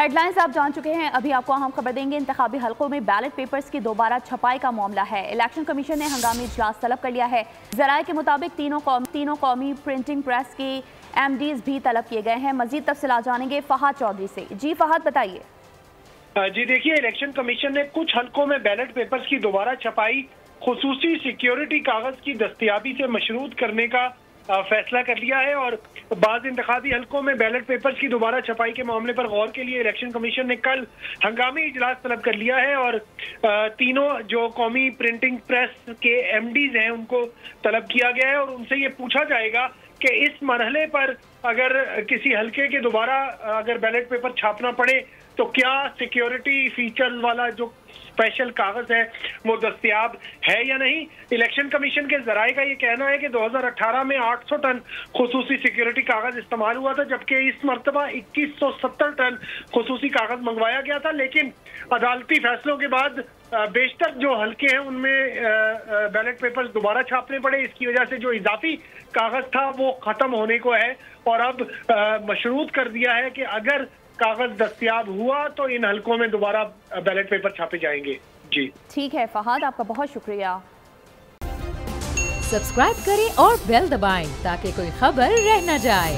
Headlines आप जान चुके हैं, अभी आपको अहम खबर देंगे। इंतखाबी हलकों में बैलेट पेपर्स की दोबारा छपाई का मामला है। इलेक्शन कमीशन ने हंगामी इजलास तलब कर लिया है। जराये के मुताबिक तीनों कौमी प्रिंटिंग प्रेस के MDs भी तलब किए गए हैं। मजीद तफसीलात जानेंगे फहद चौधरी से। जी फहद, बताइए। जी देखिए, इलेक्शन कमीशन ने कुछ हलकों में बैलेट पेपर्स की दोबारा छपाई खुसूसी सिक्योरिटी कागज की दस्तयाबी से मशरूत करने का फैसला कर लिया है और बाज़ इंतखाबी हलकों में बैलेट पेपर्स की दोबारा छपाई के मामले पर गौर के लिए इलेक्शन कमीशन ने कल हंगामी इजलास तलब कर लिया है और तीनों जो कौमी प्रिंटिंग प्रेस के MDs हैं उनको तलब किया गया है और उनसे ये पूछा जाएगा कि इस मरहले पर अगर किसी हलके के दोबारा अगर बैलेट पेपर छापना पड़े तो क्या सिक्योरिटी फीचर वाला जो स्पेशल कागज है वो दस्तयाब है या नहीं। इलेक्शन कमीशन के जराये का ये कहना है कि 2018 में 800 टन खुसूसी सिक्योरिटी कागज इस्तेमाल हुआ था, जबकि इस मरतबा 2170 टन खुसूसी कागज मंगवाया गया था। लेकिन अदालती फैसलों के बाद बेशतर जो हलके हैं उनमें बैलेट पेपर्स दोबारा छापने पड़े। इसकी वजह से जो इजाफी कागज था वो खत्म होने को है और अब मशरूत कर दिया है कि अगर कागज दस्तयाब हुआ तो इन हलकों में दोबारा बैलेट पेपर छापे जाएंगे। जी ठीक है फहद, आपका बहुत शुक्रिया। सब्सक्राइब करें और बेल दबाएं ताकि कोई खबर रह न जाए।